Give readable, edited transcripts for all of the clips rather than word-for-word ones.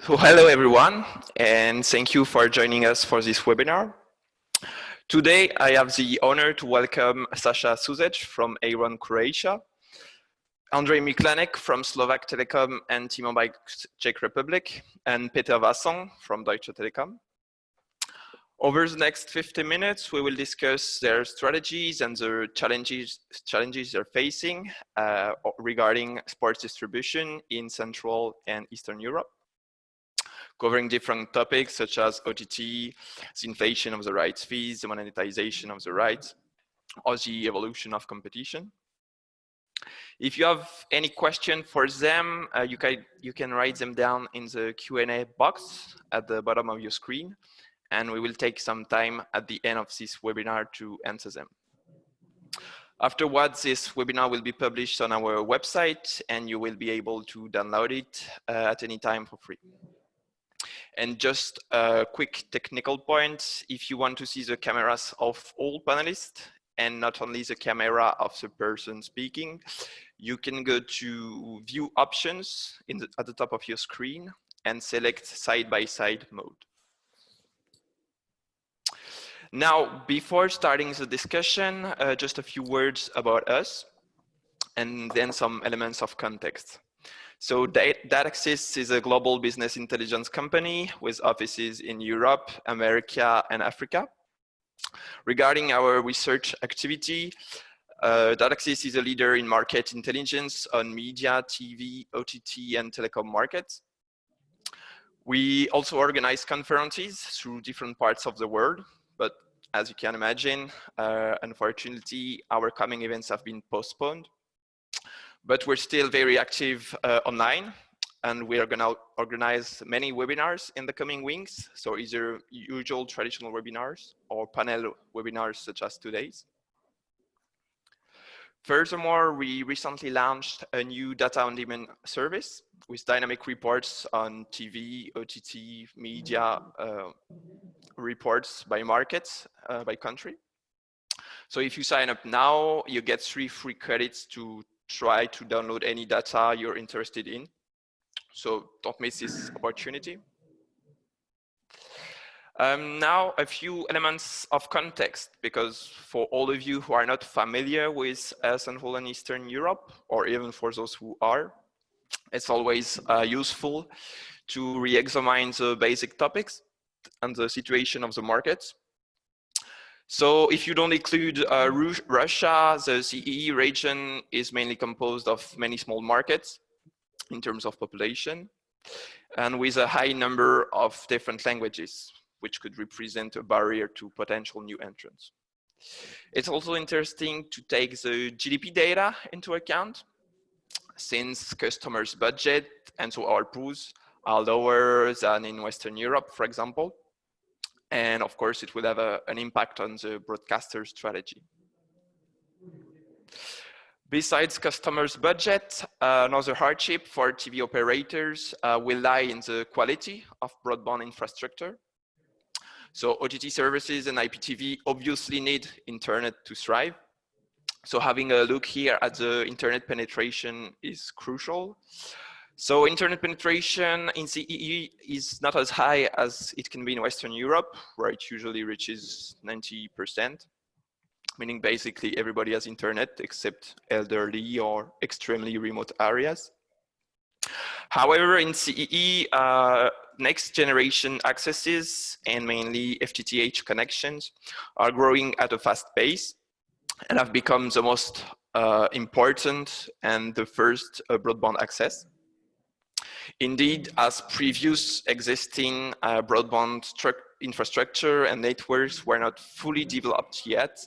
So hello everyone, and thank you for joining us for this webinar. Today I have the honor to welcome Sasha Suzec from A1 Croatia, Andrej Miklanek from Slovak Telecom and T-Mobile Czech Republic, and Peter Vasson from Deutsche Telekom. Over the next 50 minutes, we will discuss their strategies and the challenges they're facing regarding sports distribution in Central and Eastern Europe, covering different topics such as OTT, the inflation of the rights fees, the monetization of the rights, or the evolution of competition. If you have any question for them, you can write them down in the Q&A box at the bottom of your screen, and we will take some time at the end of this webinar to answer them. Afterwards, this webinar will be published on our website, and you will be able to download it at any time for free. And just a quick technical point, if you want to see the cameras of all panelists and not only the camera of the person speaking, you can go to View Options at the top of your screen and select Side-by-Side mode. Now, before starting the discussion, just a few words about us and then some elements of context. So Dataxis is a global business intelligence company with offices in Europe, America, and Africa. Regarding our research activity, Dataxis is a leader in market intelligence on media, TV, OTT, and telecom markets. We also organize conferences through different parts of the world, but as you can imagine, unfortunately, our coming events have been postponed. But we're still very active online, and we are going to organize many webinars in the coming weeks. So either usual traditional webinars or panel webinars such as today's. Furthermore, we recently launched a new data on demand service with dynamic reports on TV, OTT, media, reports by markets, by country. So if you sign up now, you get 3 free credits to try to download any data you're interested in. So don't miss this opportunity. Now, a few elements of context, because for all of you who are not familiar with Central and Eastern Europe, or even for those who are, it's always useful to re-examine the basic topics and the situation of the markets. So if you don't include Russia, the CEE region is mainly composed of many small markets in terms of population, and with a high number of different languages, which could represent a barrier to potential new entrants. It's also interesting to take the GDP data into account, since customers' budget and so ARPUs are lower than in Western Europe, for example. And of course, it will have an impact on the broadcaster strategy. Besides customers' budget, another hardship for TV operators will lie in the quality of broadband infrastructure. So OTT services and IPTV obviously need internet to thrive. So having a look here at the internet penetration is crucial. So internet penetration in CEE is not as high as it can be in Western Europe, where it usually reaches 90%, meaning basically everybody has internet except elderly or extremely remote areas. However, in CEE, next generation accesses and mainly FTTH connections are growing at a fast pace and have become the most important and the first broadband access. Indeed, as previous existing broadband infrastructure and networks were not fully developed yet,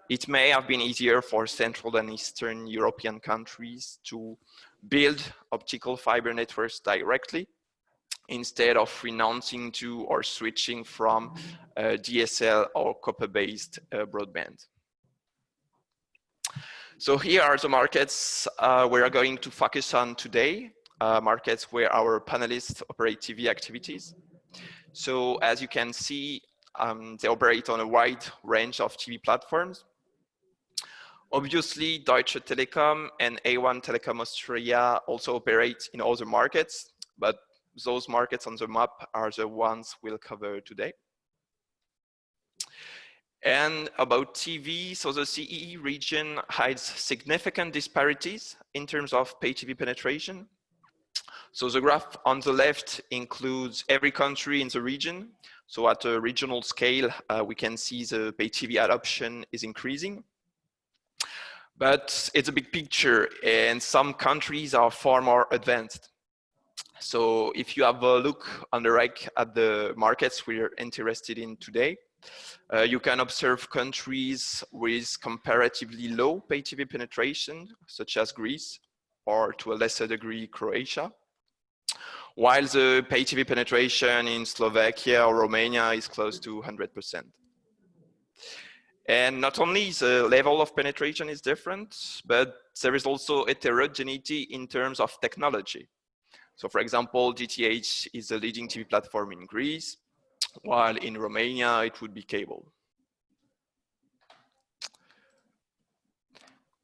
it may have been easier for Central and Eastern European countries to build optical fiber networks directly instead of renouncing to or switching from DSL or copper-based broadband. So here are the markets we are going to focus on today. Markets where our panelists operate TV activities. So as you can see, they operate on a wide range of TV platforms. Obviously, Deutsche Telekom and A1 Telekom Austria also operate in other markets, but those markets on the map are the ones we'll cover today. And about TV, so the CEE region hides significant disparities in terms of pay TV penetration. So the graph on the left includes every country in the region. So at a regional scale, we can see the pay TV adoption is increasing. But it's a big picture, and some countries are far more advanced. So if you have a look on the right at the markets we're interested in today, you can observe countries with comparatively low pay TV penetration, such as Greece, or to a lesser degree, Croatia, while the pay TV penetration in Slovakia or Romania is close to 100%. And not only the level of penetration is different, but there is also heterogeneity in terms of technology. So for example, DTH is the leading TV platform in Greece, while in Romania, it would be cable.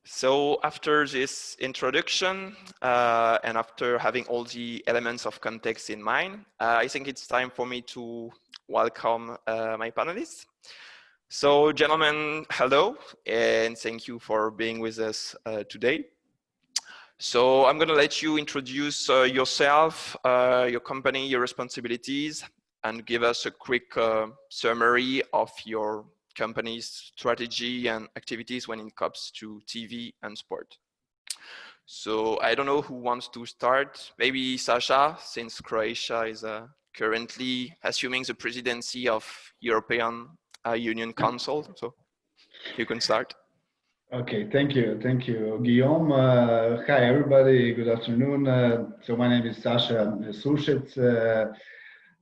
So after this introduction, and after having all the elements of context in mind, I think it's time for me to welcome my panelists. So gentlemen, hello, and thank you for being with us today. So I'm gonna let you introduce yourself, your company, your responsibilities, and give us a quick summary of your company's strategy and activities when it comes to TV and sport. So I don't know who wants to start. Maybe Sasha, since Croatia is currently assuming the presidency of European Union Council. So you can start. Okay, thank you, Guillaume. Hi, everybody. Good afternoon. So my name is Sasha Sušec.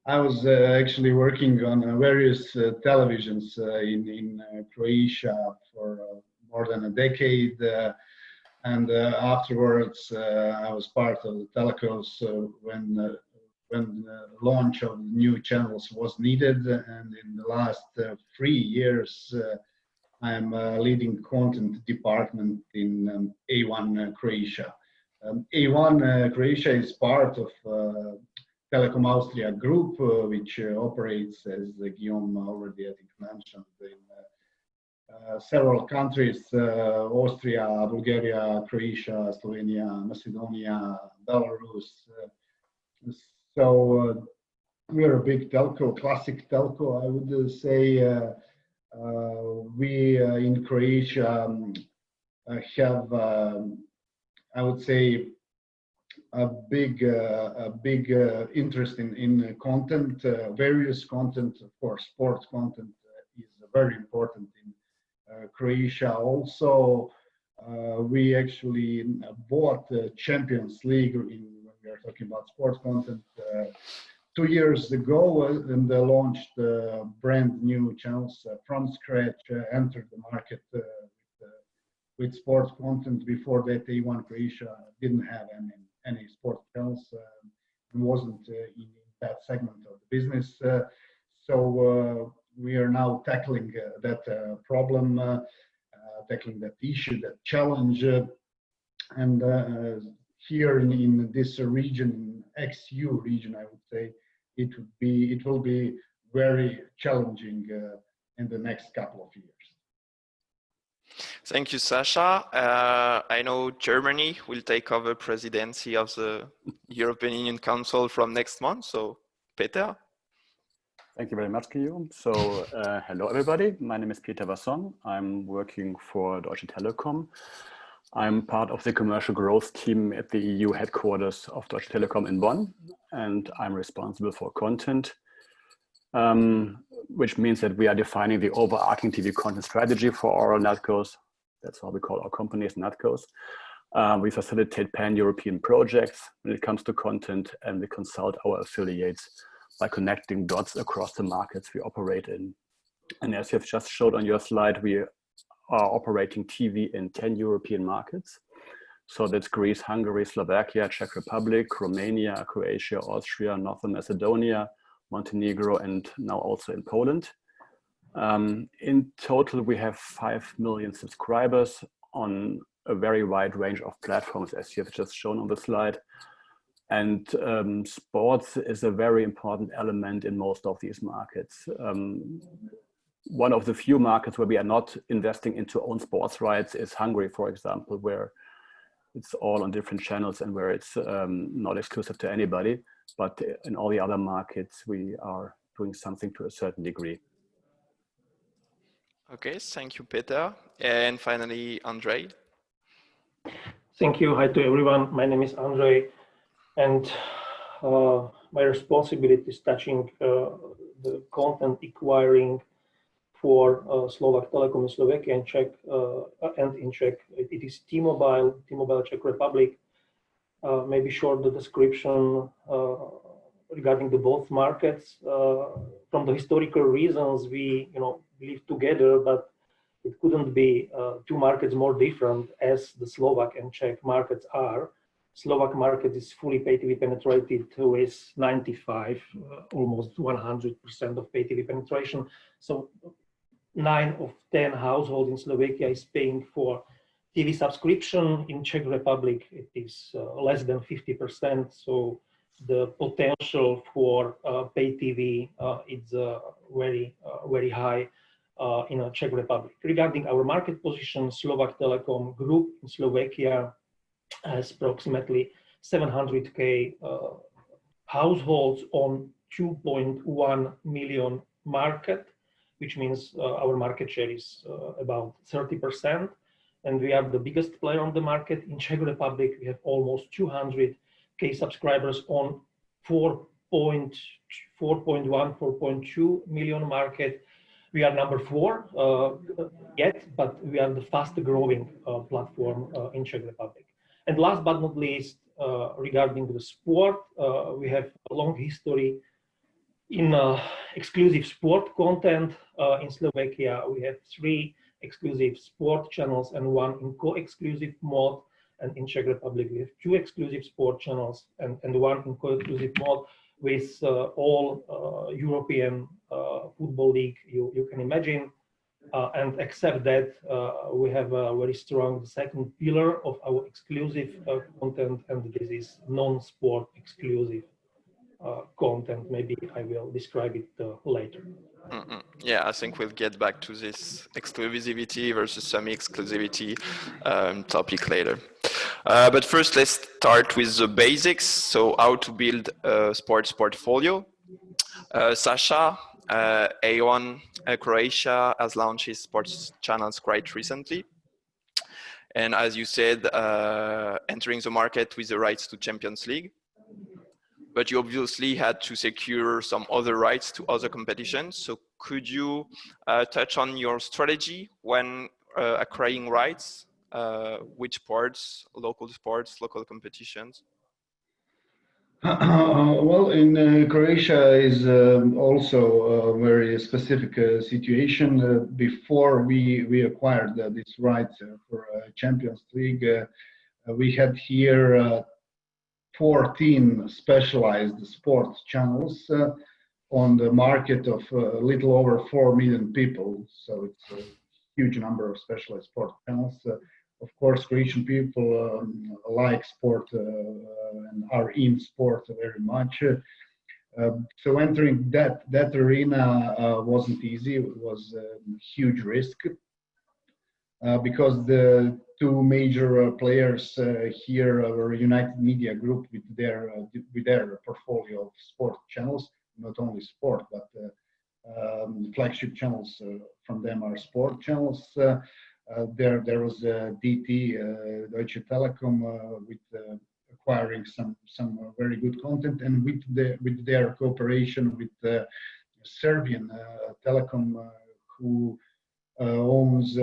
I was actually working on various televisions in Croatia for more than a decade, and afterwards I was part of the telcos when the launch of new channels was needed, and in the last 3 years I am leading content department in A1 Croatia. A1 Croatia is part of Telekom Austria Group, which operates, as Guillaume already I think mentioned, in several countries: Austria, Bulgaria, Croatia, Slovenia, Macedonia, Belarus. So we're a big telco, classic telco, I would say. We in Croatia have, I would say, a big interest in content, various content. Of course, sports content is very important in Croatia. Also, we actually bought the Champions League when we are talking about sports content 2 years ago, and launched brand new channels from scratch, entered the market with sports content. Before that, A1 Croatia didn't have any sports channels, and wasn't in that segment of the business. So we are now tackling that problem, tackling that issue, that challenge, and here in this region, XU region, I would say, it will be very challenging in the next couple of years. Thank you, Sasha. I know Germany will take over presidency of the European Union Council from next month. So, Peter. Thank you very much, Guillaume. So, hello, everybody. My name is Peter Wasson. I'm working for Deutsche Telekom. I'm part of the commercial growth team at the EU headquarters of Deutsche Telekom in Bonn, and I'm responsible for content, which means that we are defining the overarching TV content strategy for our netcos. That's how we call our companies, netcos. We facilitate pan-European projects when it comes to content, and we consult our affiliates by connecting dots across the markets we operate in. And as you have just showed on your slide, we are operating TV in 10 European markets. So that's Greece, Hungary, Slovakia, Czech Republic, Romania, Croatia, Austria, Northern Macedonia, Montenegro, and now also in Poland. In total, we have 5 million subscribers on a very wide range of platforms, as you have just shown on the slide. And sports is a very important element in most of these markets. One of the few markets where we are not investing into own sports rights is Hungary, for example, where it's all on different channels and where it's not exclusive to anybody. But in all the other markets, we are doing something to a certain degree. Okay, thank you, Peter. And finally, Andrei. Thank you. Hi to everyone. My name is Andrei, and my responsibility is touching the content acquiring for Slovak Telecom in Slovakia and Czech, and in Czech. It is T-Mobile Czech Republic. Maybe short the description regarding the both markets. From the historical reasons, we live together, but it couldn't be two markets more different as the Slovak and Czech markets are. Slovak market is fully pay TV penetrated with 95, almost 100% of pay TV penetration. So 9 of 10 households in Slovakia is paying for TV subscription. In Czech Republic, it is less than 50%. So the potential for pay TV is very high in the Czech Republic. Regarding our market position, Slovak Telecom Group in Slovakia has approximately 700K households on 2.1 million market, which means our market share is about 30%. And we are the biggest player on the market. In Czech Republic, we have almost 200K subscribers on 4.1, 4.2 million market. We are number 4 yet, but we are the fastest growing platform in Czech Republic. And last but not least, regarding the sport, we have a long history in exclusive sport content. In Slovakia, we have 3 exclusive sport channels and 1 in co-exclusive mode. And in Czech Republic, we have 2 exclusive sport channels and 1 in co-exclusive mode with all European football league you can imagine. And except that, we have a very strong second pillar of our exclusive content, and this is non-sport exclusive content. Maybe I will describe it later. Yeah, I think we'll get back to this exclusivity versus semi-exclusivity topic later. But first, let's start with the basics. So how to build a sports portfolio. Sasha, A1 Croatia has launched its sports channels quite recently. And as you said, entering the market with the rights to Champions League. But you obviously had to secure some other rights to other competitions. So could you touch on your strategy when acquiring rights? Which sports, local competitions? Well, in Croatia is also a very specific situation. Before we acquired this rights for Champions League, we had here 14 specialized sports channels on the market of a little over 4 million people. So it's a huge number of specialized sport channels. Of course, Croatian people like sport and are in sport very much. So entering that arena wasn't easy. It was a huge risk because the 2 major players here were United Media Group with their portfolio of sport channels, not only sport, but flagship channels from them are sport channels. There was DT, Deutsche Telekom, with acquiring some very good content, and with their cooperation with the Serbian Telecom, who owns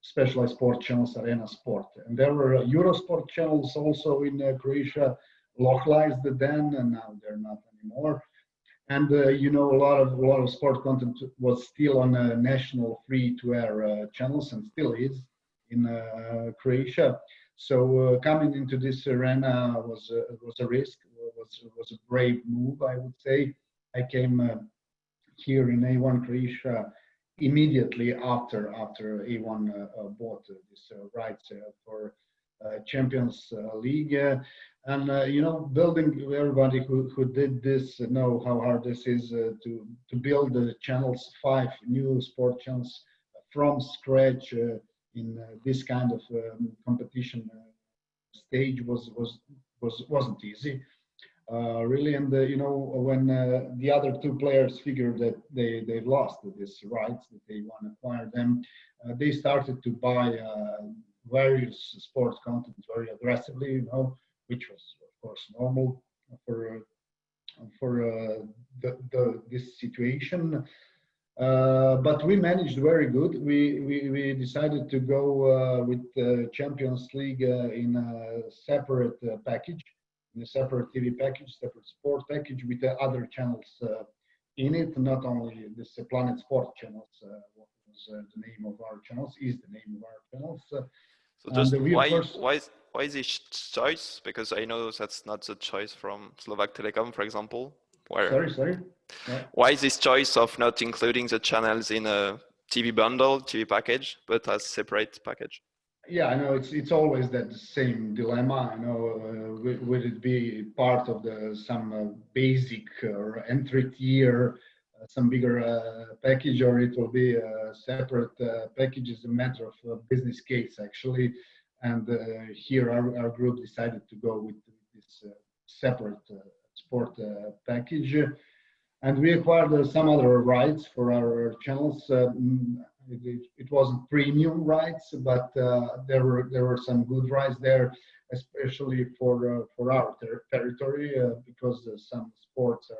specialized sport channels Arena Sport. And there were Eurosport channels also in Croatia, localized then, and now they're not anymore. And a lot of sport content was still on national free-to-air channels, and still is in Croatia. So coming into this arena was a risk. Was a brave move, I would say. I came here in A1 Croatia immediately after A1 bought this rights for Champions League. And you know, building, everybody who did this know how hard this is to build the channels, 5 new sport channels from scratch in this kind of competition stage wasn't easy. Really, and you know, when the other 2 players figured that they've lost this rights, that they want to acquire them, they started to buy various sports content very aggressively, you know, which was of course normal for this situation. But we managed very good. We decided to go with the Champions League in a separate package, in a separate TV package, separate sport package with the other channels in it. Not only this Planet Sport channels was the name of our channels, is the name of our channels. So just why is this choice? Because I know that's not the choice from Slovak Telecom, for example. Where, sorry. Yeah. Why is this choice of not including the channels in a TV bundle, TV package, but as separate package? Yeah, I know it's always that same dilemma. I know, would it be part of some basic or entry tier, some bigger package, or it will be a separate package? Is a matter of business case actually, and here our group decided to go with this separate sport package, and we acquired some other rights for our channels. It wasn't premium rights, but there were some good rights there, especially for our territory, because some sports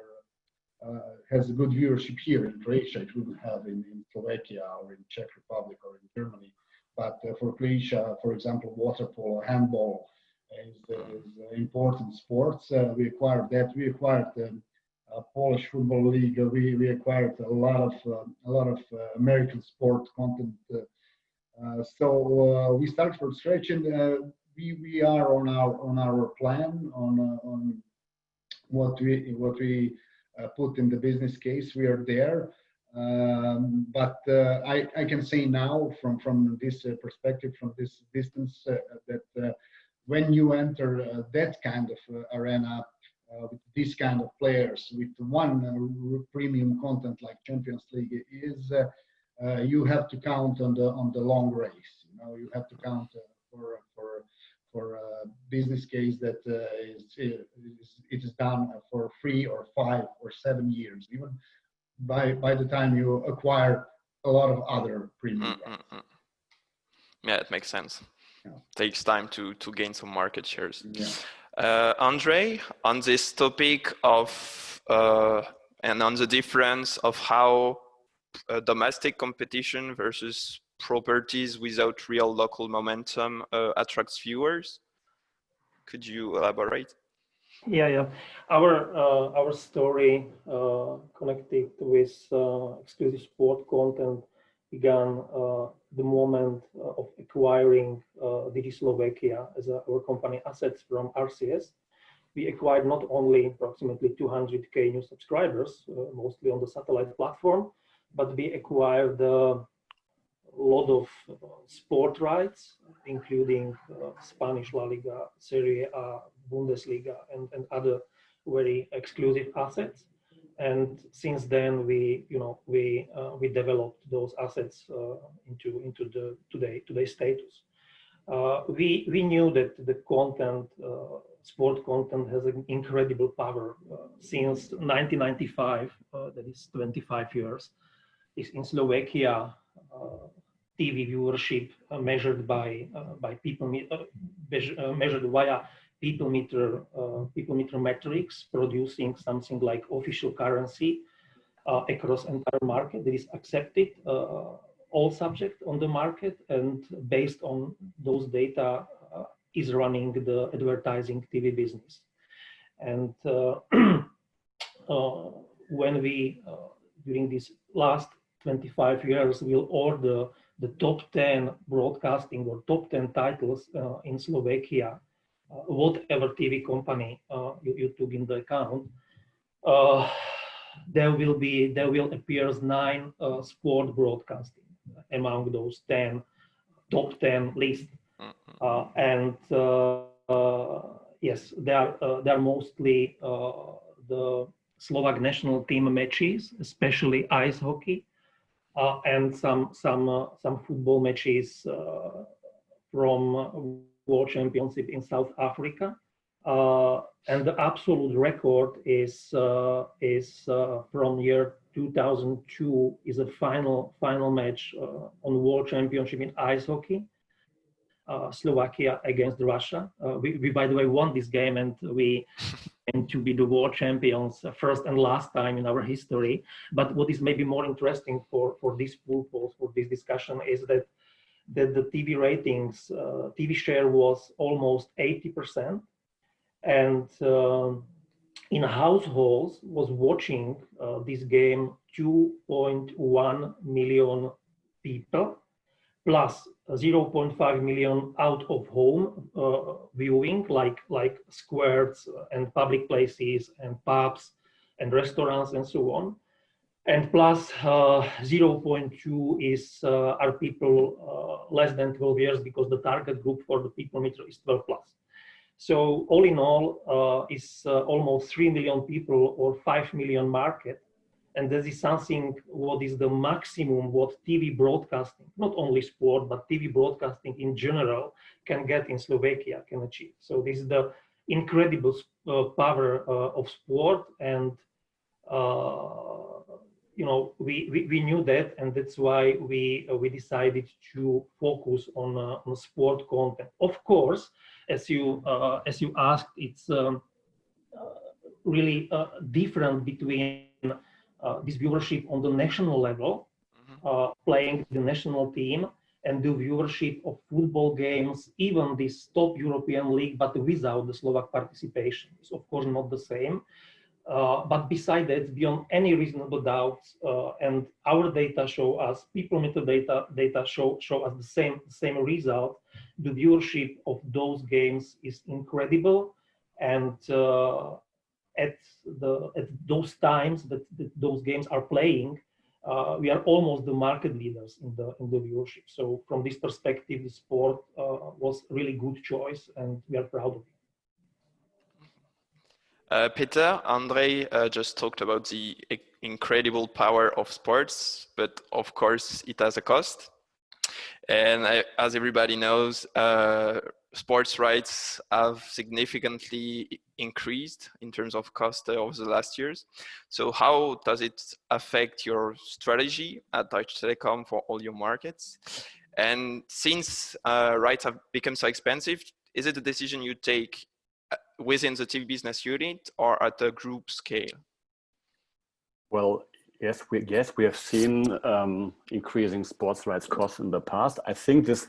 has a good viewership here in Croatia. It wouldn't have in Slovakia or in Czech Republic or in Germany. But for Croatia, for example, water polo, handball is important sports. We acquired that. We acquired Polish Football League. We acquired a lot of American sport content. So we start from scratch, and we are on our plan on what we put in the business case. We are there, but I can say now from this perspective, from this distance, that when you enter that kind of arena, with this kind of players, with one premium content like Champions League, is you have to count on the long race. You know, you have to count for a business case that it is done for 3 or 5 or 7 years, even by the time you acquire a lot of other premium rights. Yeah, it makes sense. Yeah. Takes time to gain some market shares. Yeah. Andre, on this topic of and on the difference of how domestic competition versus properties without real local momentum attracts viewers, could you elaborate? Yeah. Our story connected with exclusive sport content began the moment of acquiring Digi Slovakia as our company assets from RCS. We acquired not only approximately 200K new subscribers, mostly on the satellite platform, but we acquired a lot of sport rights, including Spanish La Liga, Serie A, Bundesliga, and other very exclusive assets. And since then, we developed those assets into the today's status. We knew that the content, sport content, has an incredible power. Since 1995, that is 25 years, is in Slovakia. TV viewership measured by people measured via people meter metrics, producing something like official currency across entire market that is accepted all subject on the market, and based on those data is running the advertising TV business. And when we during these last 25 years will order the top 10 broadcasting or top 10 titles in Slovakia, whatever TV company you took in the account, there will appear 9 sport broadcasting among those top 10 lists. and yes, they are mostly the Slovak national team matches, especially ice hockey, and some football matches from World Championship in South Africa. And the absolute record is from year 2002, is a final match on World Championship in ice hockey, Slovakia against Russia. We by the way won this game, and we aim to be the world champions first and last time in our history. But what is maybe more interesting for this purpose, for this discussion, is that the TV ratings, TV share was almost 80%, and in households was watching this game 2.1 million people, plus 0.5 million out of home viewing, like squares and public places and pubs and restaurants and so on. And plus 0.2 is are people less than 12 years, because the target group for the people meter is 12 plus. So all in all, is almost 3 million people or 5 million market. And this is something what is the maximum what TV broadcasting, not only sport, but TV broadcasting in general can get in Slovakia, can achieve. So this is the incredible power of sport. And, you know, we knew that, and that's why we decided to focus on sport content. Of course, as you asked, it's really different between this viewership on the national level, playing the national team, and the viewership of football games, even this top European league, but without the Slovak participation. It's of course not the same. But beside that, beyond any reasonable doubt, and our data show us, people meter data show us the same result. The viewership of those games is incredible, and at those times that those games are playing, we are almost the market leaders in the viewership. So from this perspective, the sport was really good choice, and we are proud of it. Peter, Andrei just talked about the incredible power of sports, but of course it has a cost. And as everybody knows, sports rights have significantly increased in terms of cost over the last years. So how does it affect your strategy at Deutsche Telekom for all your markets? And since rights have become so expensive, is it a decision you take within the TV business unit or at a group scale? Well, yes, we have seen increasing sports rights costs in the past. I think this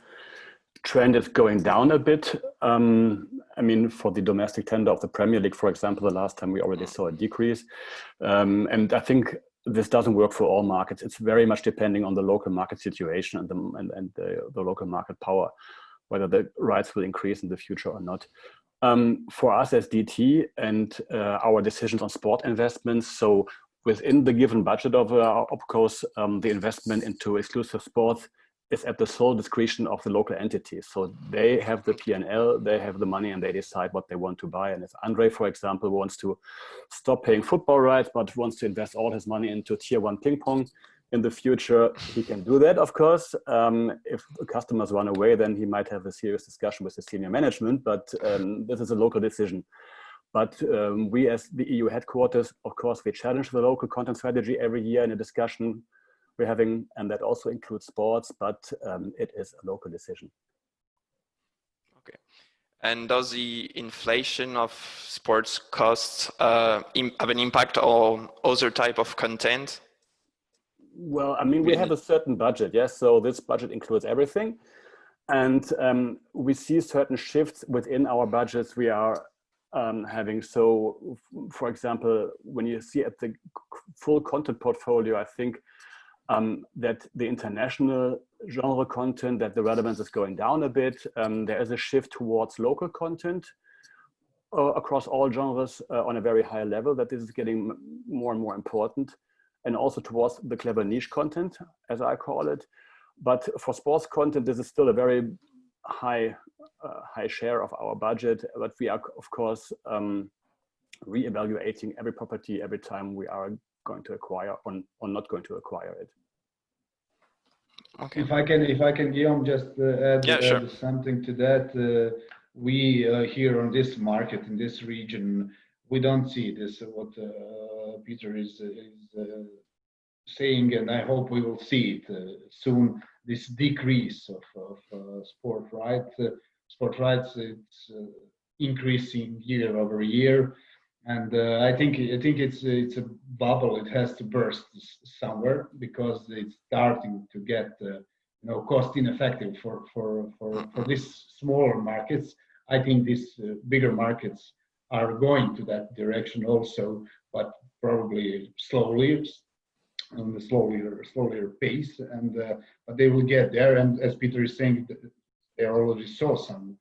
trend is going down a bit. I mean, for the domestic tender of the Premier League, for example, the last time we already saw a decrease. And I think this doesn't work for all markets. It's very much depending on the local market situation and the local market power, whether the rights will increase in the future or not. For us as DT and our decisions on sport investments, so within the given budget of our OpCos, the investment into exclusive sports is at the sole discretion of the local entities. So they have the P&L, they have the money, and they decide what they want to buy. And if Andrei, for example, wants to stop paying football rights, but wants to invest all his money into tier 1 ping pong in the future, he can do that, of course. If customers run away, then he might have a serious discussion with the senior management, but this is a local decision. But we as the EU headquarters, of course, we challenge the local content strategy every year in a discussion we're having, and that also includes sports, but it is a local decision. Okay. And does the inflation of sports costs have an impact on other type of content? Well, I mean, we have a certain budget, yes. So this budget includes everything. And we see certain shifts within our budgets we are having. So, for example, when you see at the full content portfolio, I think that the international genre content, that the relevance is going down a bit. There is a shift towards local content across all genres on a very high level, that this is getting more and more important. And also towards the clever niche content, as I call it. But for sports content, this is still a very high high share of our budget, but we are, of course, re-evaluating every property every time we are going to acquire or not going to acquire it. Okay. If I can, Guillaume, just add something to that. We here on this market in this region, we don't see this what Peter is saying, and I hope we will see it soon. This decrease of sport rights. Sport rights, it's increasing year over year, and I think it's a bubble. It has to burst somewhere because it's starting to get cost ineffective for these smaller markets. I think these bigger markets are going to that direction also, but probably slowly, on a slower pace, and but they will get there. And as Peter is saying, they already saw some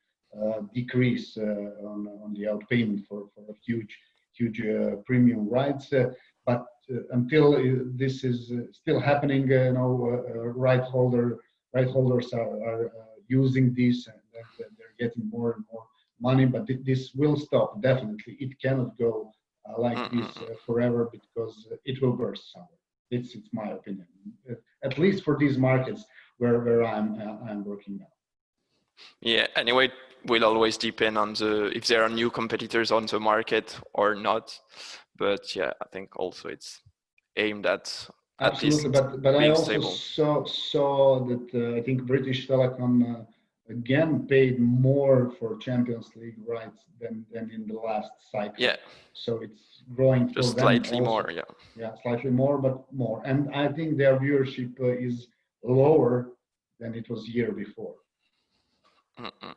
decrease on the outpayment for huge premium rights. But until this is still happening, right holders are using this, and they're getting more and more money. But this will stop definitely. It cannot go like this forever, because it will burst somewhere. It's my opinion, at least for these markets where I'm working now. Yeah. Anyway, it will always depend on if there are new competitors on the market or not. But yeah, I think also it's aimed at absolutely. But I also saw that I think British Telecom again paid more for Champions League rights than in the last cycle. Yeah. So it's growing for just them slightly also. More. Yeah. Yeah, slightly more, but more. And I think their viewership is lower than it was year before.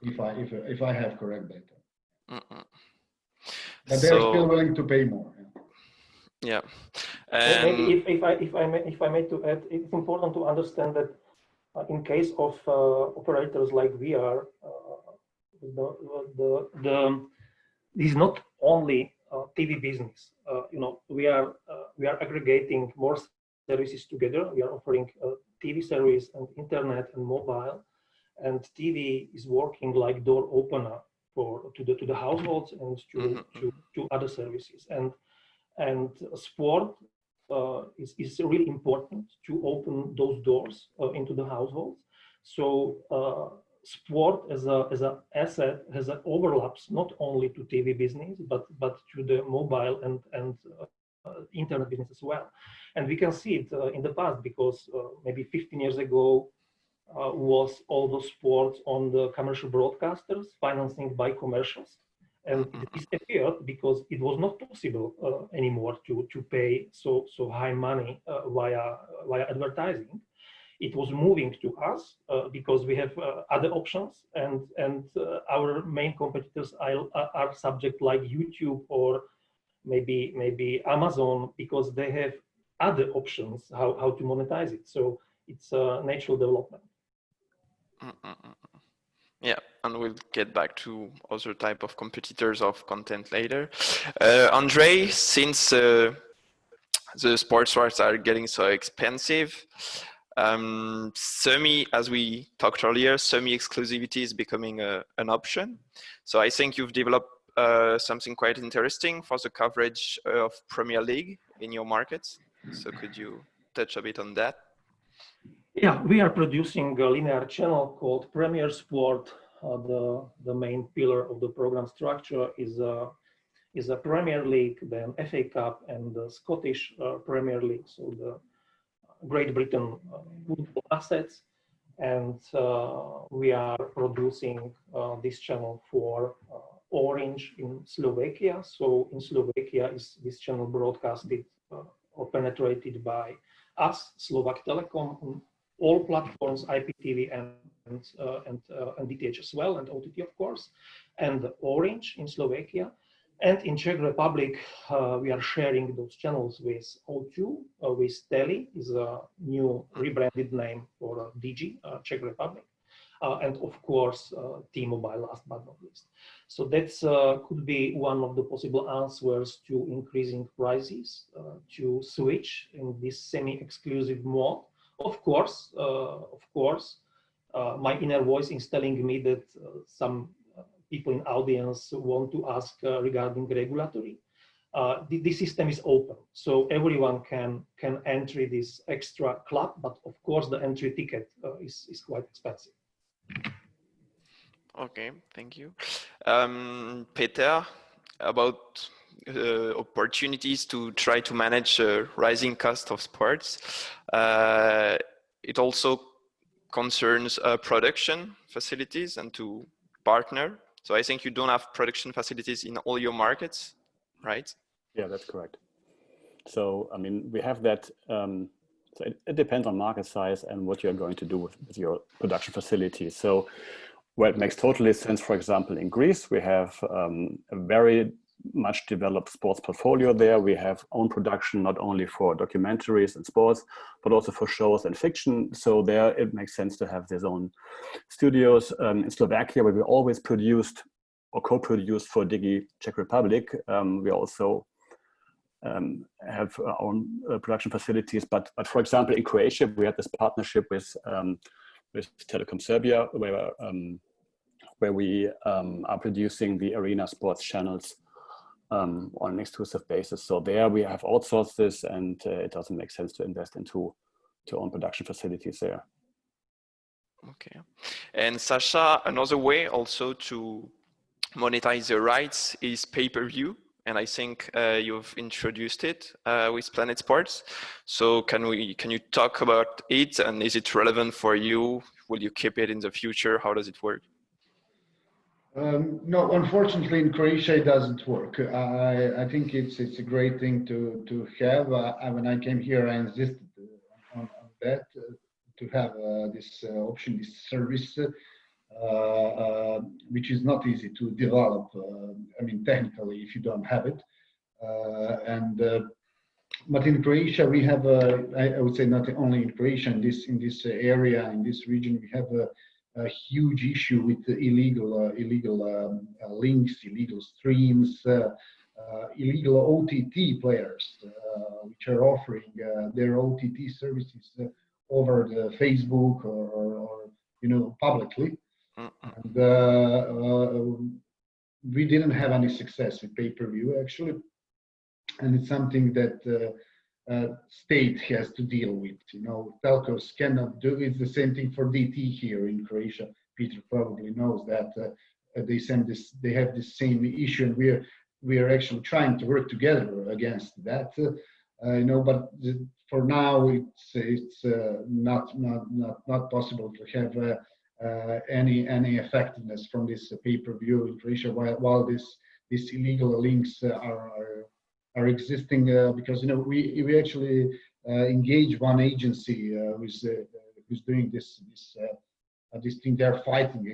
If I have correct data. But they're still willing to pay more. Yeah. Maybe if I may to add, it's important to understand that in case of operators like we are, this is not only TV business. We are aggregating more services together. We are offering TV service and internet and mobile, and TV is working like door opener to the households and to other services. And sport is really important to open those doors into the households. So sport as an asset has overlaps not only to TV business but to the mobile and internet business as well. And we can see it in the past, because maybe 15 years ago was all the sports on the commercial broadcasters, financing by commercials. And it disappeared because it was not possible anymore to pay so high money via advertising. It was moving to us because we have other options, and our main competitors are subject like YouTube or maybe Amazon, because they have other options how to monetize it. So it's a natural development. Yeah, and we'll get back to other type of competitors of content later. Andre, since the sports rights are getting so expensive, as we talked earlier, semi-exclusivity is becoming an option. So I think you've developed something quite interesting for the coverage of Premier League in your markets. So could you touch a bit on that? Yeah, we are producing a linear channel called Premier Sport. The main pillar of the program structure is a Premier League, then FA Cup, and the Scottish Premier League, so the Great Britain football assets. And we are producing this channel for Orange in Slovakia. So in Slovakia is this channel broadcasted or penetrated by us, Slovak Telecom, on all platforms, IPTV and DTH as well, and OTT of course, and Orange in Slovakia. And in Czech Republic, we are sharing those channels with O2, with Tele, is a new rebranded name for DG, Czech Republic, and of course, T-Mobile, last but not least. So that could be one of the possible answers to increasing prices, to switch in this semi-exclusive mode. Of course, my inner voice is telling me that some people in audience want to ask regarding regulatory. The system is open, so everyone can enter this extra club, but of course the entry ticket is quite expensive. Okay, thank you. Peter, about opportunities to try to manage rising cost of sports. It also concerns production facilities and to partner. So I think you don't have production facilities in all your markets, right? Yeah, that's correct. So, I mean, we have that. So it depends on market size and what you're going to do with your production facility. So where it makes totally sense, for example, in Greece, we have a very much developed sports portfolio there. We have own production, not only for documentaries and sports, but also for shows and fiction. So there it makes sense to have their own studios. In Slovakia, where we always produced or co-produced for Digi Czech Republic, we also have our own production facilities. But for example, in Croatia, we had this partnership with Telekom Serbia, where we are producing the arena sports channels on an exclusive basis. So there we have outsourced this, and it doesn't make sense to invest into own production facilities there. Okay. And Sasha, another way also to monetize the rights is pay-per-view. And I think you've introduced it with Planet Sports. So can you talk about it, and is it relevant for you? Will you keep it in the future? How does it work? No, unfortunately, in Croatia it doesn't work. I think it's a great thing to have. When I came here, I insisted on that to have this option, this service, which is not easy to develop. I mean, technically, if you don't have it, but in Croatia we have, I would say, not only in Croatia, in this area, in this region, we have a huge issue with illegal links, illegal streams, illegal OTT players, which are offering their OTT services over the Facebook or publicly. And we didn't have any success with pay-per-view actually, and it's something that state has to deal with. Telcos cannot do. It's the same thing for DT here in Croatia. Peter probably knows that they have the same issue, and we are actually trying to work together against that. But for now it's not possible to have any effectiveness from this pay-per-view in Croatia while these illegal links are existing, because we actually engage one agency who's doing this thing. They're fighting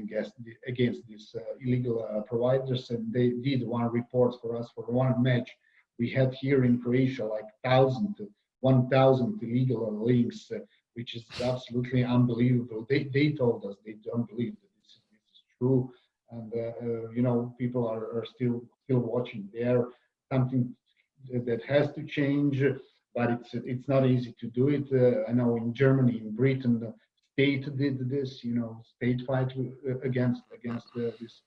against these illegal providers, and they did one report for us for one match we had here in Croatia, like 1,000 illegal links, which is absolutely unbelievable. They told us they don't believe that this is true, and people are still watching. There something that has to change, but it's not easy to do it. I know in Germany, in Britain, the state did this, state fight against these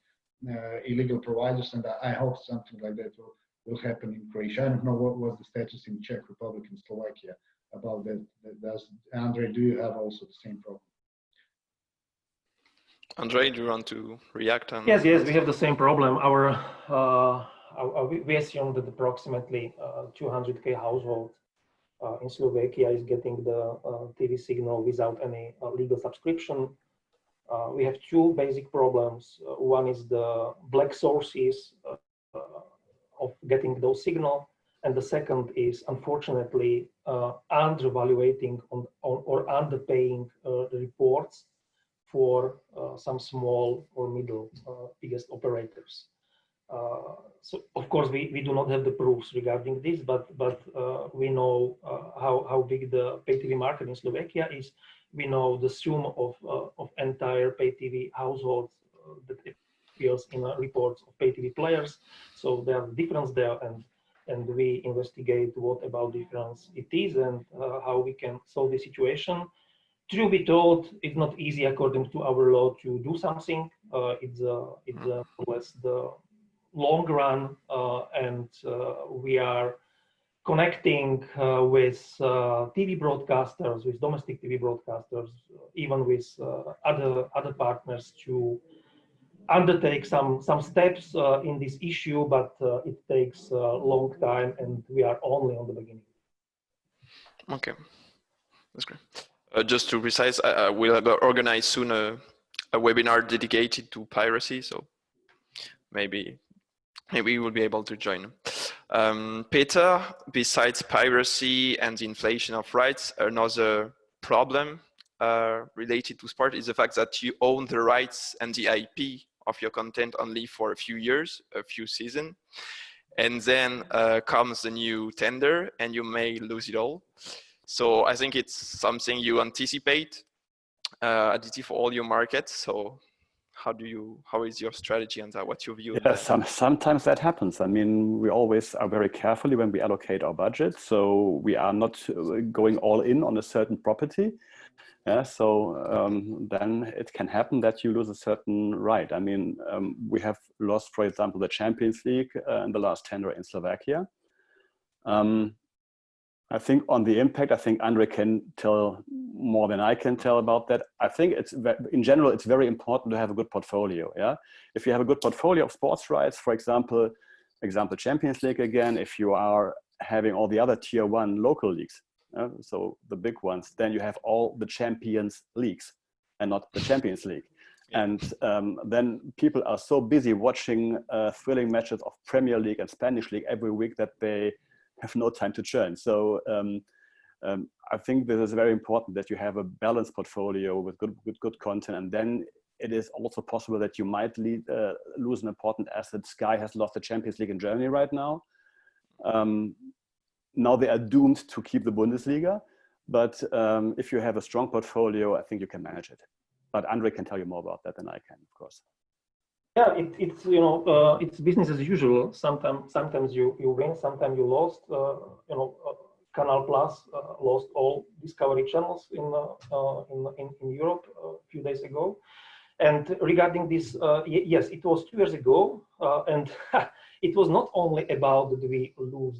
illegal providers, and I hope something like that will happen in Croatia. I don't know what was the status in Czech Republic and Slovakia about that. Andrei, do you have also the same problem? Andrei, do you want to react on? Yes, we have the same problem. We assume that approximately 200,000 households in Slovakia is getting the TV signal without any legal subscription. We have two basic problems. One is the black sources of getting those signals, and the second is, unfortunately, undervaluating or underpaying the reports for some small or middle biggest operators. So of course we do not have the proofs regarding this, but we know how big the pay TV market in Slovakia is. We know the sum of entire pay TV households that appears in reports of pay TV players. So there are difference there, and we investigate what about difference it is and how we can solve the situation. True be told, it's not easy according to our law to do something. It's less the long run, and we are connecting with TV broadcasters, with domestic TV broadcasters, even with other partners to undertake some steps in this issue, but it takes a long time, and we are only on the beginning. Okay, that's great. Just to precise, we'll organize soon a webinar dedicated to piracy, so maybe you will be able to join. Peter, besides piracy and the inflation of rights, another problem related to sport is the fact that you own the rights and the IP of your content only for a few years, a few seasons, and then comes the new tender and you may lose it all. So I think it's something you anticipate for all your markets. So how is your strategy on that? What's your view? Yeah, sometimes that happens. I mean, we always are very carefully when we allocate our budget. So we are not going all in on a certain property. Yeah, so then it can happen that you lose a certain right. I mean, we have lost, for example, the Champions League in the last tender in Slovakia. I think on the impact, I think Andre can tell more than I can tell about that. I think it's, in general, it's very important to have a good portfolio. Yeah, if you have a good portfolio of sports rights, for example, Champions League again, if you are having all the other tier 1 local leagues, so the big ones, then you have all the Champions Leagues and not the Champions League. And then people are so busy watching thrilling matches of Premier League and Spanish League every week that they have no time to churn. So I think this is very important that you have a balanced portfolio with good content, and then it is also possible that you might lose an important asset. Sky has lost the Champions League in Germany right now. Now they are doomed to keep the Bundesliga, but if you have a strong portfolio, I think you can manage it. But Andre can tell you more about that than I can, of course. Yeah, it's it's business as usual. Sometimes you win, sometimes you lost. Canal Plus lost all Discovery channels in Europe a few days ago. And regarding this, yes, it was 2 years ago, and it was not only about that we lose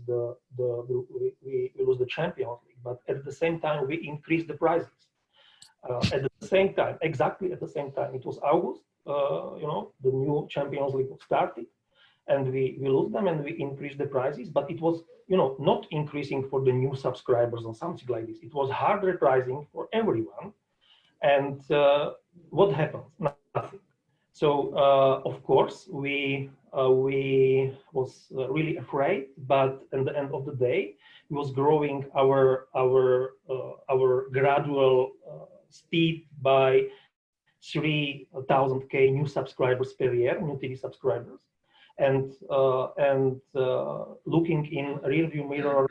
we lose the Champions League, but at the same time we increased the prices. At the same time, exactly at the same time, it was August. The new Champions League started, and we lose them, and we increase the prices. But it was, not increasing for the new subscribers or something like this. It was harder pricing for everyone. And what happens? Nothing. So of course we was really afraid, but at the end of the day, it was growing our gradual speed by 3,000 new subscribers per year, new TV subscribers, and looking in rearview mirror,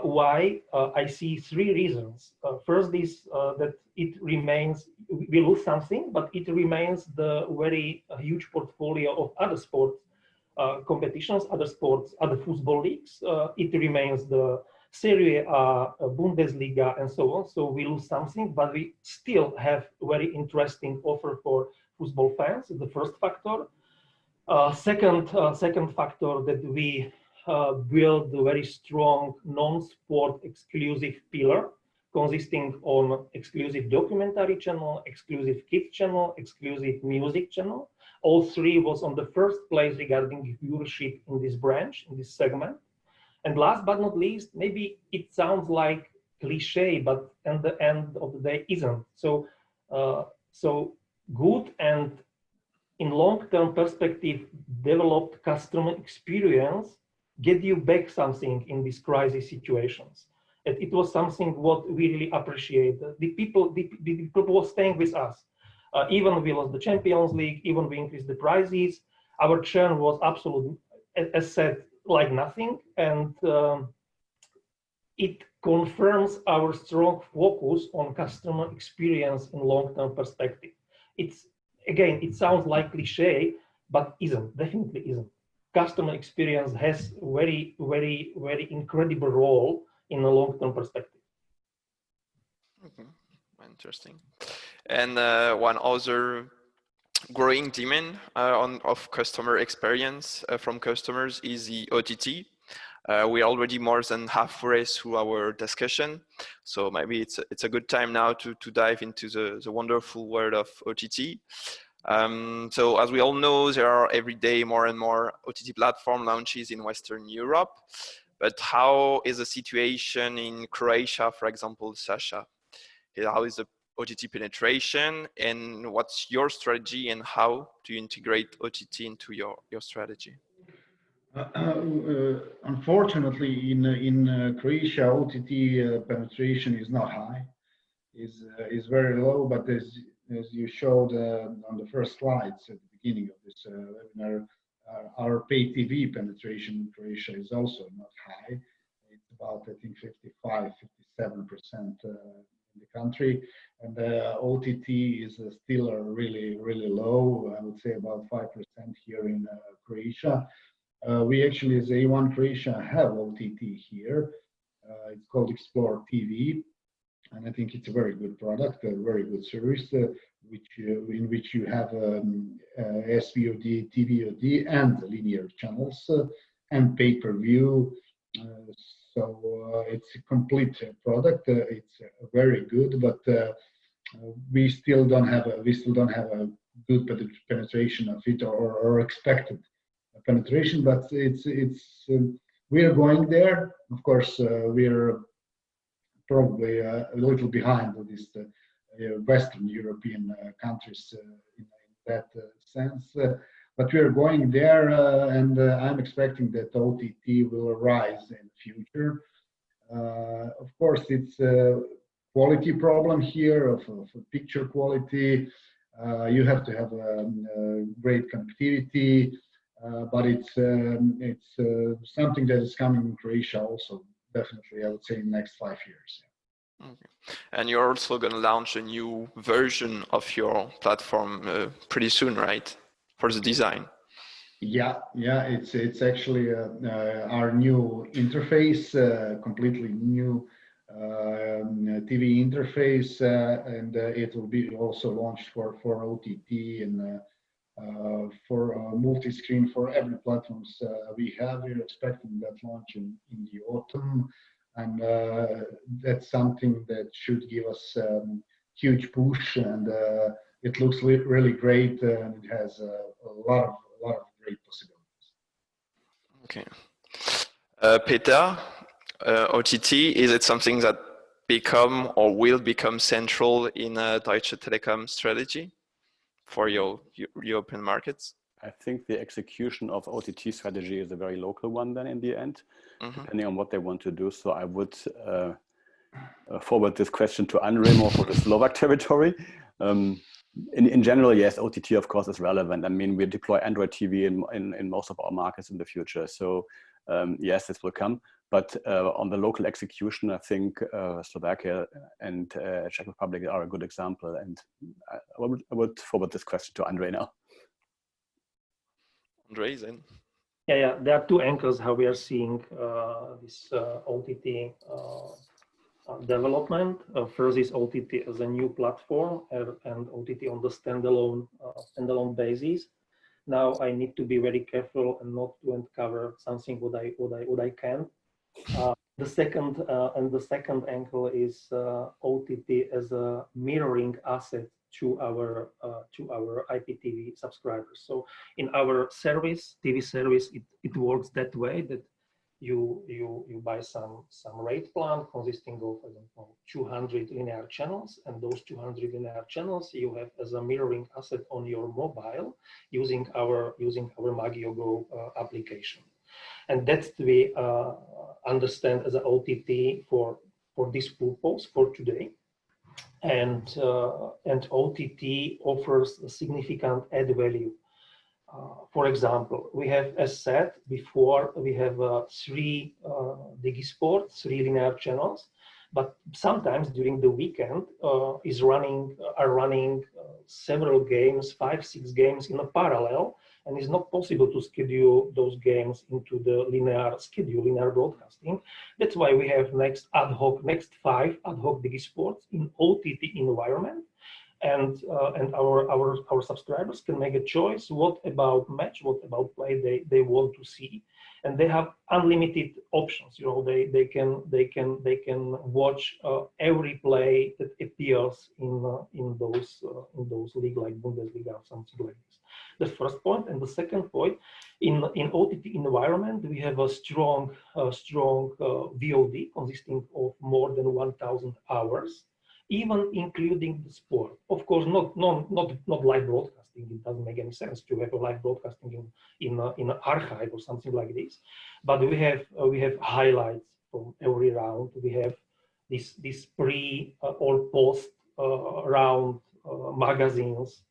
why I see 3 reasons. First is that it remains, we lose something, but it remains the very huge portfolio of other sports competitions, other football leagues. It remains the Serie A, Bundesliga, and so on. So we lose something, but we still have very interesting offer for football fans. The first factor. Second factor, that we build a very strong non-sport exclusive pillar consisting on exclusive documentary channel, exclusive kids channel, exclusive music channel. All 3 was on the first place regarding viewership in this branch, in this segment. And last but not least, maybe it sounds like cliche, but at the end of the day isn't. So good and in long-term perspective developed customer experience get you back something in these crisis situations. It was something what we really appreciate. The people were staying with us. Even we lost the Champions League, even we increased the prices, our churn was absolute, as said, like nothing. And it confirms our strong focus on customer experience in long-term perspective. Again, it sounds like cliche, but definitely isn't. Customer experience has very, very, very incredible role in a long-term perspective. Okay. Interesting. And one other growing demand of customer experience from customers is the OTT. We're already more than halfway through our discussion, so maybe it's a good time now to dive into the wonderful world of OTT. So as we all know, there are every day more and more OTT platform launches in Western Europe. But how is the situation in Croatia, for example, Sasha? How is the OTT penetration, and what's your strategy, and how do you integrate OTT into your strategy? Unfortunately, in Croatia, OTT penetration is not high, is very low. But as you showed on the first slides at the beginning of this webinar, our pay TV penetration in Croatia is also not high. It's about, I think, 55, 57% in the country, and OTT is still really low. I would say about 5% here in Croatia. We actually, as A1 Croatia, have OTT here. It's called SPORTTV, and I think it's a very good product, a very good service, in which you have SVOD, TVOD, and linear channels and pay-per-view. So it's a complete product. It's very good, but we still don't have a good penetration of it, or expected penetration. But we are going there. Of course, we are probably a little behind these Western European countries in that sense. But we are going there, and I'm expecting that OTT will rise in the future. Of course, it's a quality problem here of picture quality. You have to have great connectivity, but it's something that is coming in Croatia also, definitely, I would say, in the next 5 years. Okay. And you're also going to launch a new version of your platform pretty soon, right? For the design. Yeah. It's actually our new interface, completely new TV interface, and it will be also launched for OTT and for multi-screen for every platforms we have. We're expecting that launch in the autumn, and that's something that should give us huge push, and it looks really great, and it has a lot of great possibilities. Okay. Peter, OTT, is it something that become or will become central in Deutsche Telekom strategy for your European markets? I think the execution of OTT strategy is a very local one then in the end, depending on what they want to do. So I would forward this question to Andre more for the Slovak territory. In general, yes, OTT of course is relevant. I mean, we deploy Android TV in most of our markets in the future. So yes, this will come. But on the local execution, I think Slovakia and Czech Republic are a good example. And I would forward this question to Andre now. Andre, then. Yeah. There are two angles how we are seeing this OTT development. First is OTT as a new platform, and OTT on the standalone basis. Now I need to be very careful and not to uncover something what I can. The second angle is OTT as a mirroring asset to our IPTV subscribers. So in our TV service, it works that way, that you buy some rate plan consisting of, I don't know, 200 linear channels, and those 200 linear channels you have as a mirroring asset on your mobile using our Magio Go application, and that's we understand as an OTT for this purpose for today. And OTT offers a significant add value. For example, we have, as said before, we have 3 DigiSport, 3 linear channels, but sometimes during the weekend are running several games, 5, 6 games in a parallel, and it's not possible to schedule those games into the linear broadcasting. That's why we have next 5 ad hoc DigiSports in OTT environment. And our subscribers can make a choice what about match, what about play they want to see, and they have unlimited options. They can watch every play that appears in those league like Bundesliga or something like this. The first point, and the second point, in OTT environment we have a strong VOD consisting of more than 1,000 hours. Even including the sport. Of course, not live broadcasting. It doesn't make any sense to have a live broadcasting in an archive or something like this. But we have highlights from every round. We have this pre or post round magazines.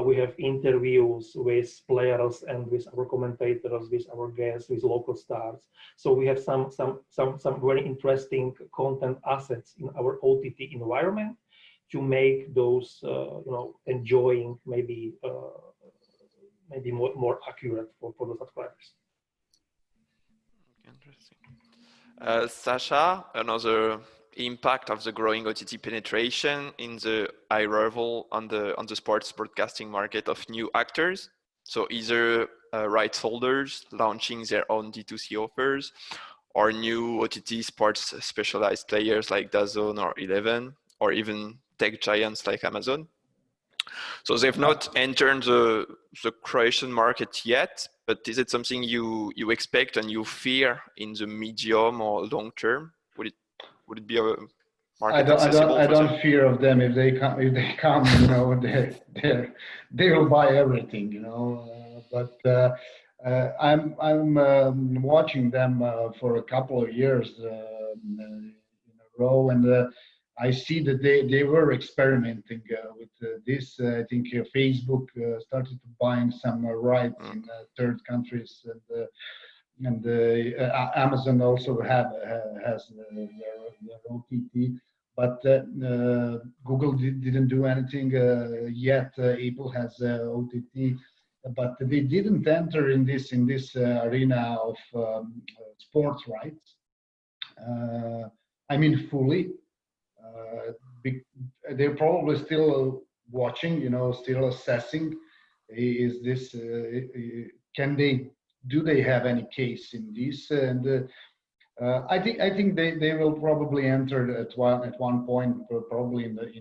We have interviews with players and with our commentators, with our guests, with local stars. So we have some very interesting content assets in our OTT environment to make those enjoying maybe more accurate for the subscribers. Interesting. Sasha, another impact of the growing OTT penetration in the high level on the sports broadcasting market of new actors. So either rights holders launching their own D2C offers, or new OTT sports specialized players like DAZN or Eleven, or even tech giants like Amazon. So they've not entered the Croatian market yet, but is it something you expect and you fear in the medium or long term? Would it be a market accessible? I don't fear of them. If they come, they will buy everything, But I'm watching them for a couple of years in a row, and I see that they were experimenting with this. I think Facebook started to buying some rights in third countries, and Amazon also has their OTT, but Google didn't do anything yet. Apple has OTT, but they didn't enter in this arena of sports rights. I mean, fully. They're probably still watching, still assessing. Is this? Do they have any case in this? And I think they will probably enter at one point, probably in the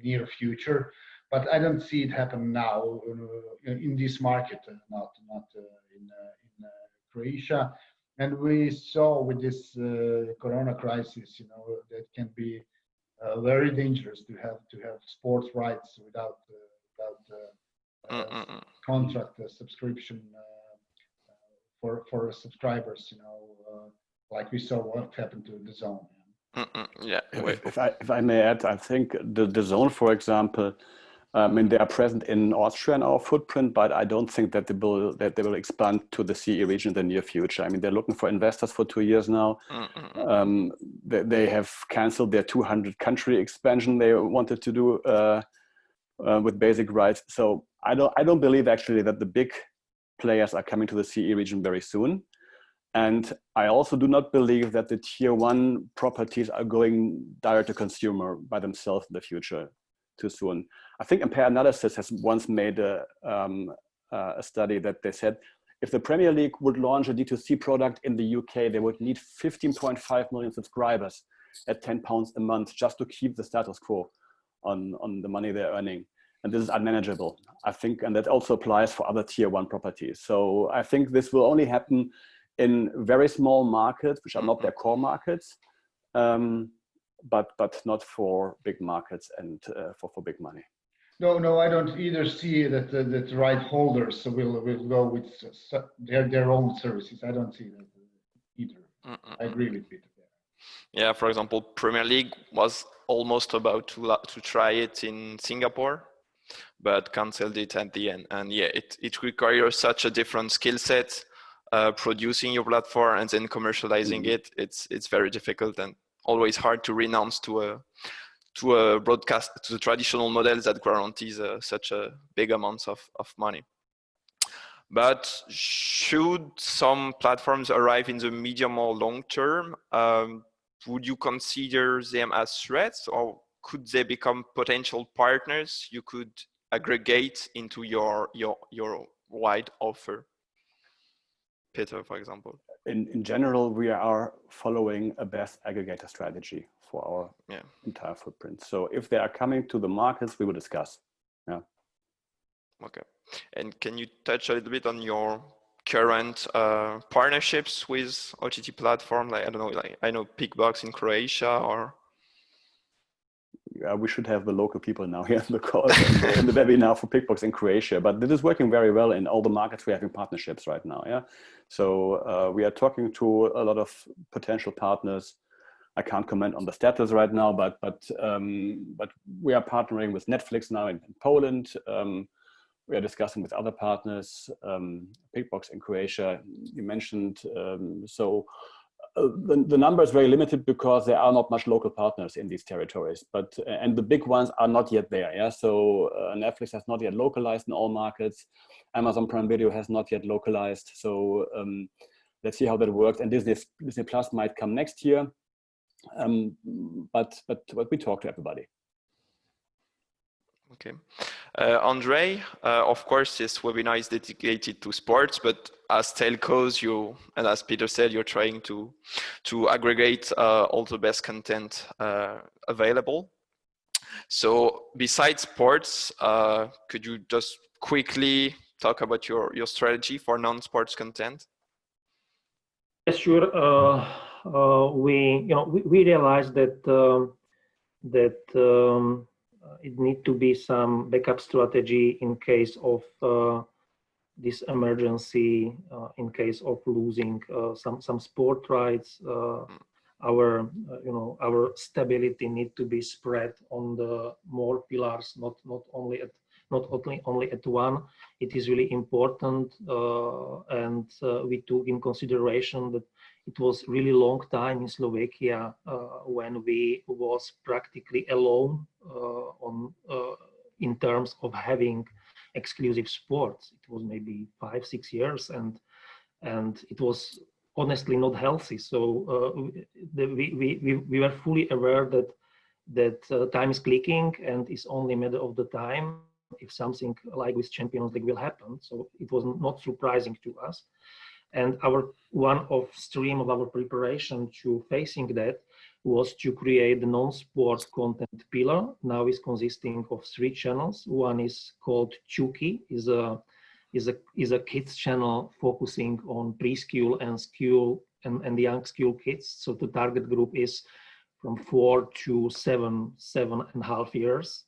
near future. But I don't see it happen now in this market, not in Croatia. And we saw with this Corona crisis, that can be very dangerous to have sports rights without contract subscription for subscribers, like we saw what happened to the DAZN. Yeah. If I may add, I think the DAZN, for example, they are present in Austria in our footprint, but I don't think that they will expand to the CE region in the near future. I mean, they're looking for investors for 2 years now. They have canceled their 200 country expansion they wanted to do with basic rights. So I don't believe actually that the big players are coming to the CE region very soon. And I also do not believe that the tier 1 properties are going direct to consumer by themselves in the future too soon. I think Ampere Analysis has once made a study that they said if the Premier League would launch a D2C product in the UK, they would need 15.5 million subscribers at £10 a month just to keep the status quo on the money they're earning. And this is unmanageable, I think, and that also applies for other tier 1 properties. So I think this will only happen in very small markets, which are not their core markets, but not for big markets and for big money. No, I don't either see that the right holders will go with their own services. I don't see that either. I agree with Peter. Yeah, for example, Premier League was almost about to try it in Singapore, but canceled it at the end. And yeah, it requires such a different skill set, producing your platform and then commercializing it. It's very difficult and always hard to renounce to broadcast, to the traditional models that guarantees such a big amounts of money. But should some platforms arrive in the medium or long term, would you consider them as threats, or could they become potential partners you could aggregate into your wide offer? Peter, for example. In general, we are following a best aggregator strategy for our entire footprint. So if they are coming to the markets, we will discuss. Yeah. Okay. And can you touch a little bit on your current partnerships with OTT platform? Like, I don't know, like I know Pickbox in Croatia, or yeah, we should have the local people now here in the call and the webinar for Pickbox in Croatia. But this is working very well in all the markets we're having partnerships right now. Yeah, so we are talking to a lot of potential partners. I can't comment on the status right now, but we are partnering with Netflix now in Poland. We are discussing with other partners, Pickbox in Croatia, you mentioned. So the number is very limited because there are not much local partners in these territories, and the big ones are not yet there. Yeah, so Netflix has not yet localized in all markets. Amazon Prime Video has not yet localized. So let's see how that works. And Disney Plus might come next year. But we talk to everybody. Okay. Andre, of course, this webinar is dedicated to sports, but as telcos, and as Peter said, you're trying to aggregate all the best content available. So besides sports, could you just quickly talk about your strategy for non-sports content? Yes, sure. We realized that it need to be some backup strategy in case of this emergency, in case of losing some sport rights. Our stability need to be spread on the more pillars, not only at one. It is really important, and we took in consideration that it was really long time in Slovakia when we was practically alone in terms of having exclusive sports. It was maybe 5-6 years, and it was honestly not healthy. So we were fully aware that time is clicking and it's only a matter of the time if something like with Champions League will happen. So it was not surprising to us. And one of stream of our preparation to facing that was to create the non-sport content pillar. Now is consisting of 3 channels. One is called Chuki, is a kids channel focusing on preschool and school and young school kids. So the target group is from 4 to 7.5 years.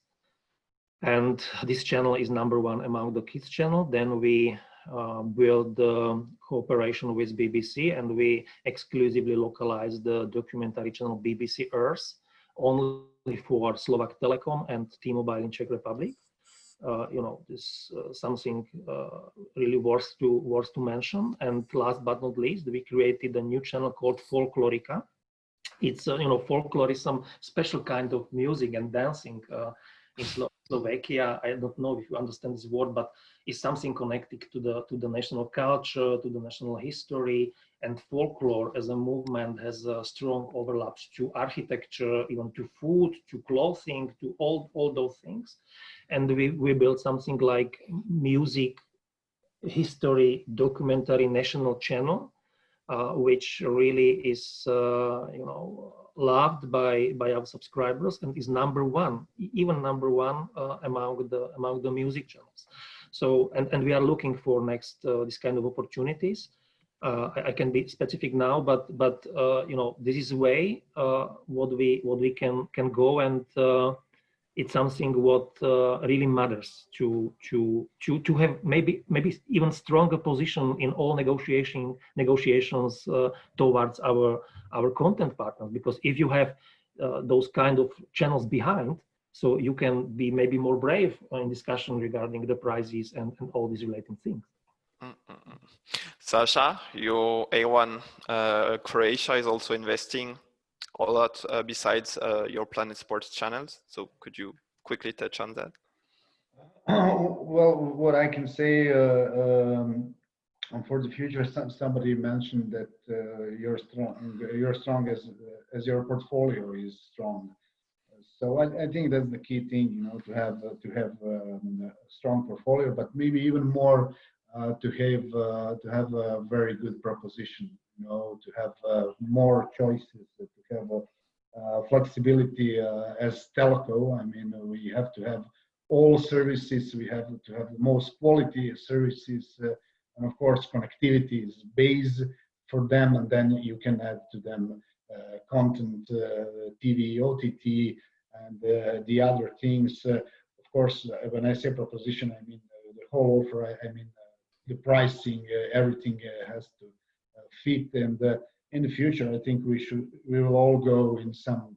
And this channel is #1 among the kids channel. Then we build the cooperation with BBC, and we exclusively localize the documentary channel BBC Earth only for Slovak Telecom and T-Mobile in Czech Republic. This something really worth to mention. And last but not least, we created a new channel called Folklorika. It's folklore is some special kind of music and dancing in Slovakia. I don't know if you understand this word, but it's something connected to the national culture, to the national history, and folklore as a movement has a strong overlaps to architecture, even to food, to clothing, to all those things. And we built something like music, history, documentary national channel, which really is loved by our subscribers and is #1, even #1 among the music channels. So and we are looking for next this kind of opportunities. I can be specific now, but this is a way what we can go, and it's something what really matters to have maybe even stronger position in all negotiations towards our content partners, because if you have those kind of channels behind, so you can be maybe more brave in discussion regarding the prices and all these related things. Sasha, your A1 Croatia is also investing a lot besides your Planet Sports channels. So could you quickly touch on that? Well, what I can say for the future, somebody mentioned that you're strong as your portfolio is strong. So I think that's the key thing, you know, to have a strong portfolio, but maybe even more to have a very good proposition, you know, to have more choices, to have flexibility as telco. I mean, we have to have all services. We have to have the most quality services, and of course, connectivity is base for them, and then you can add to them content, TV, OTT, and the other things. Of course, when I say proposition, I mean the whole offer. I mean the pricing, everything has to fit. And in the future, I think we will all go in some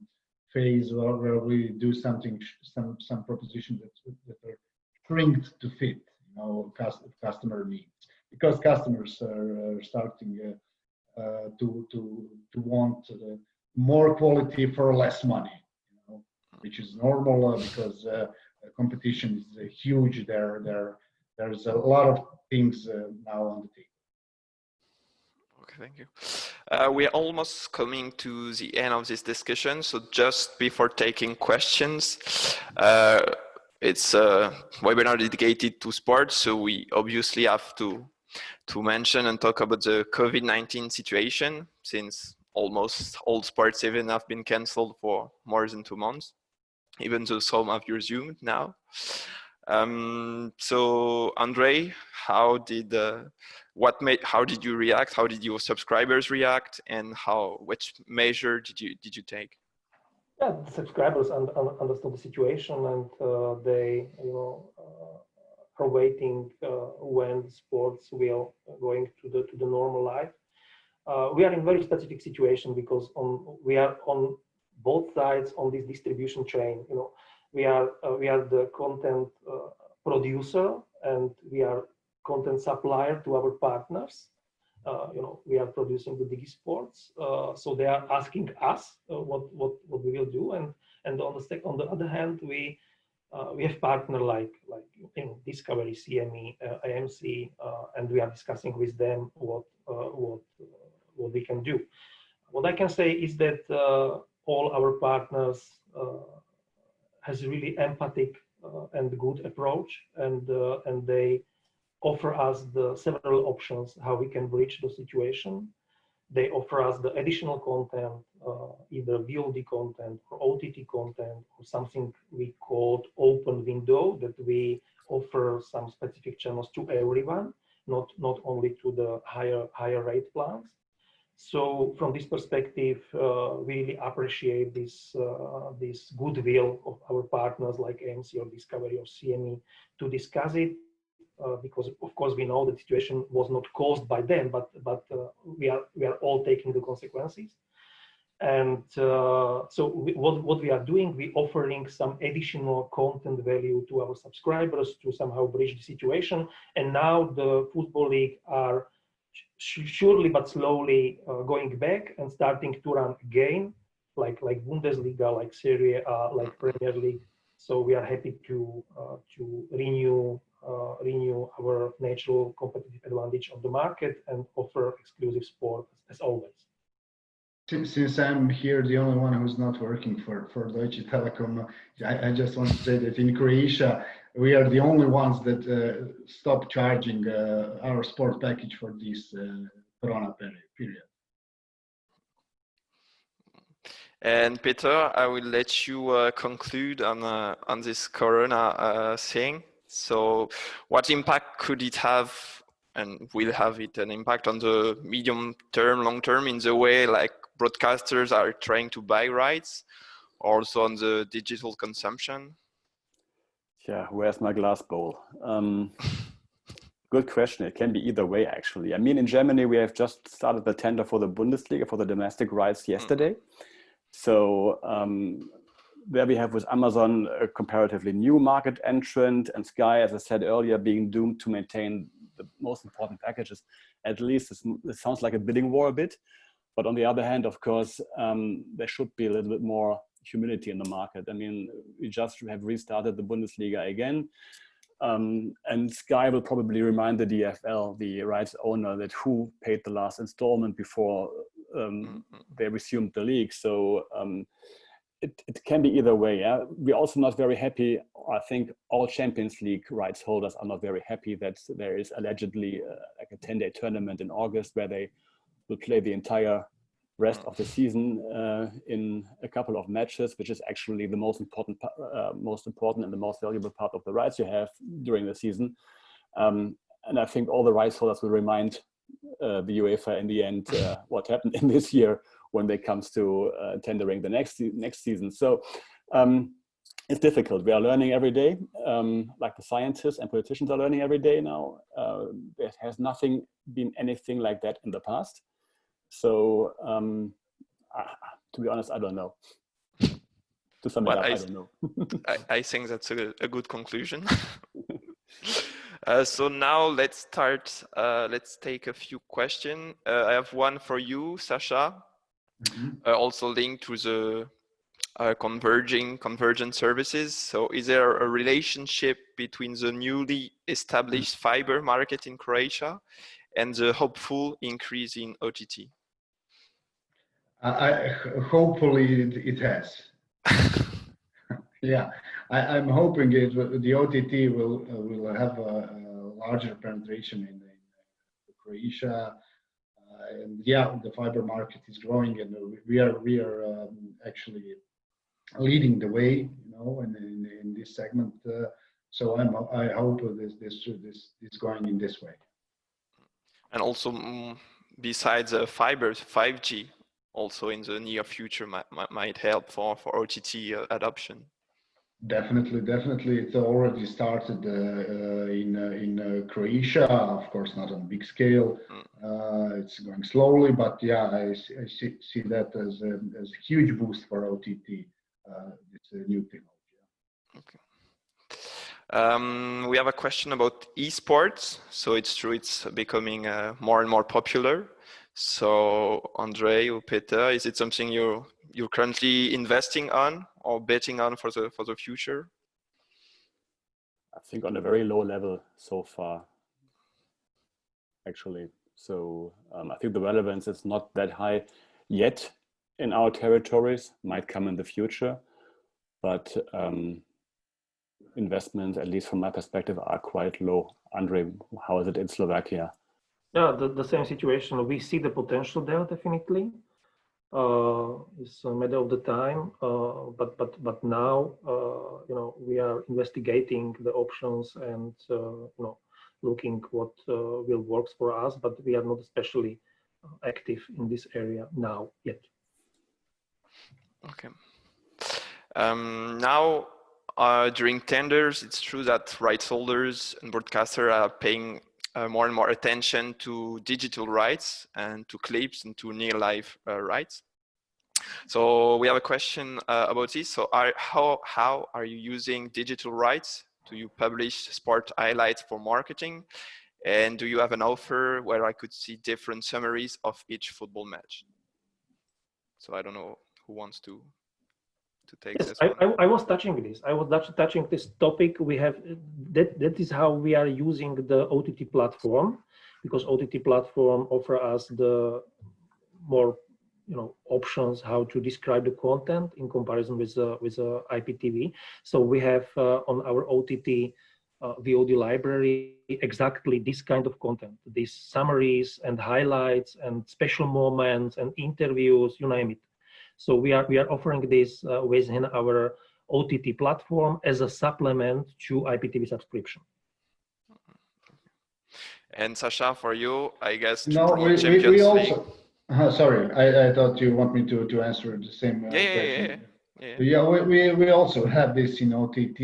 phase where we do something, some proposition that are shrinked to fit, you know, customer needs, because customers are starting to want more quality for less money, you know, which is normal because competition is huge. There's a lot of things now on the table. Okay, thank you. We're almost coming to the end of this discussion. So just before taking questions, it's a webinar dedicated to sports. So we obviously have to mention and talk about the COVID-19 situation, since almost all sports events have been canceled for more than 2 months, even though some have resumed now. So Andrei, how did you react? How did your subscribers react, and which measure did you take? Yeah, the subscribers understood the situation, and they, you know, are waiting when sports will going to the normal life. We are in very specific situation because we are on both sides on this distribution chain. You know, we are the content producer, and we are content supplier to our partners. You know, we are producing the DigiSports, so they are asking us what we will do, and on the other hand, we have partner like in Discovery, CME, AMC, and we are discussing with them what we can do. What I can say is that all our partners has really empathic and good approach, and they offer us the several options how we can bridge the situation. They offer us the additional content, either VOD content or OTT content, or something we called open window, that we offer some specific channels to everyone, not only to the higher rate plans. So from this perspective, we really appreciate this goodwill of our partners like AMC or Discovery or CME to discuss it. Because of course we know the situation was not caused by them, but we are all taking the consequences. And so what we are doing, we offering some additional content value to our subscribers to somehow bridge the situation. And now the football league are surely but slowly going back and starting to run again, like Bundesliga, like Serie A, like Premier League. So we are happy to renew our natural competitive advantage on the market and offer exclusive sport as always. Since I'm here, the only one who's not working for Deutsche Telekom, I just want to say that in Croatia, we are the only ones that stop charging our sport package for this Corona period. And Peter, I will let you conclude on this Corona thing. So what impact could it have, and will have it an impact on the medium term, long term, in the way like broadcasters are trying to buy rights, also on the digital consumption? Yeah, where's my glass bowl? Good question. It can be either way, actually. I mean, in Germany, we have just started the tender for the Bundesliga for the domestic rights yesterday. So there we have with Amazon a comparatively new market entrant, and Sky, as I said earlier, being doomed to maintain the most important packages. At least it sounds like a bidding war a bit. But on the other hand, of course, there should be a little bit more humility in the market. I mean, we just have restarted the Bundesliga again. And Sky will probably remind the DFL, the rights owner, that who paid the last installment before they resumed the league. So it can be either way. Yeah? We're also not very happy. I think all Champions League rights holders are not very happy that there is allegedly like a 10-day tournament in August where they will play the entire rest of the season in a couple of matches, which is actually the most important and the most valuable part of the rights you have during the season. And I think all the rights holders will remind the UEFA in the end what happened in this year when it comes to tendering the next season. So it's difficult. We are learning every day, like the scientists and politicians are learning every day now. There has been anything like that in the past. So, to be honest, I don't know. To sum it up, I don't know. I think that's a good conclusion. So now let's start. Let's take a few questions. I have one for you, Sasha, also linked to the convergent services. So is there a relationship between the newly established fiber market in Croatia and the hopeful increase in OTT? Hopefully it has. Yeah, I'm hoping the OTT will have a larger penetration in Croatia, and yeah, the fiber market is growing, and we are actually leading the way, you know, in this segment. So I hope this is going in this way. And also, besides fiber, 5G also in the near future might help for OTT adoption. Definitely. It already started in Croatia, of course, not on a big scale. It's going slowly, but yeah, I see that as a huge boost for OTT. It's a new technology. Okay. We have a question about esports. So it's true, it's becoming more and more popular. So Andre or Peter, is it something you're currently investing on or betting on for the future? I think on a very low level so far, actually. So I think the relevance is not that high yet in our territories, might come in the future, but investments, at least from my perspective, are quite low. Andre, how is it in Slovakia? Yeah, the same situation. We see the potential there definitely. It's a matter of the time, but now you know, we are investigating the options and you know, looking what will work for us. But we are not especially active in this area now yet. Okay. Now, during tenders, it's true that rights holders and broadcasters are paying more and more attention to digital rights and to clips and to near live rights. So we have a question about this. So how are you using digital rights? Do you publish sport highlights for marketing? And do you have an offer where I could see different summaries of each football match? So I don't know who wants to take yes, this one. I was touching this. I was touching this topic. We have that is how we are using the OTT platform, because OTT platform offer us the more, you know, options how to describe the content in comparison with IPTV. So we have on our OTT VOD library exactly this kind of content, these summaries and highlights and special moments and interviews, you name it. So we are offering this within our OTT platform as a supplement to IPTV subscription. And Sasha, for you, I guess, No, we also. Sorry, I thought you want me to answer the same question. Yeah, we also have this in OTT.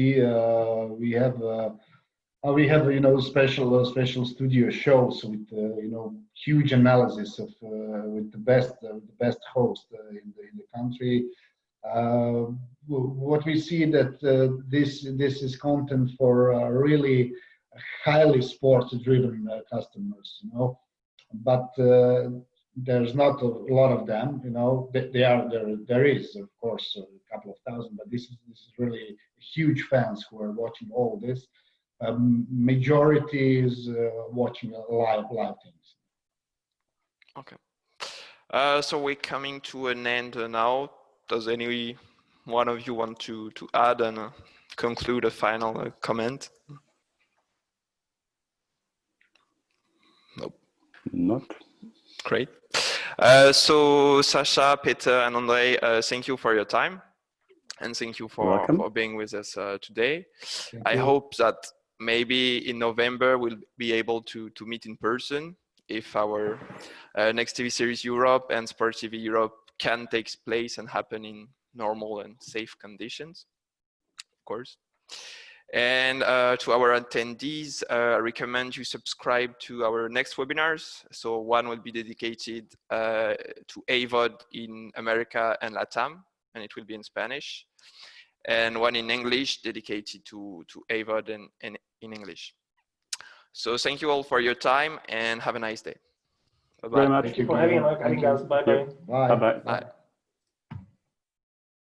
We have you know, special studio shows with you know, huge analysis of with the best host in the country. What we see that this is content for really highly sports driven customers, you know, but there's not a lot of them, you know. There is, of course, a couple of thousand, but this is really huge fans who are watching all this. Majority is watching live things. Okay. So we're coming to an end now. Does any one of you want to add and conclude a final comment? Nope. Not. Great. So Sasha, Peter, and Andre, thank you for your time, and thank you for being with us today. I hope that maybe in November we'll be able to meet in person if our Nextv series Europe and SPORTTV Europe can take place and happen in normal and safe conditions, of course. And to our attendees, I recommend you subscribe to our next webinars. So one will be dedicated to AVOD in America and LATAM, and it will be in Spanish. And one in English dedicated to AVOD and in English. So thank you all for your time and have a nice day. Bye-bye. Very much. Thank you for having us. Bye-bye. Bye. Bye-bye. Bye.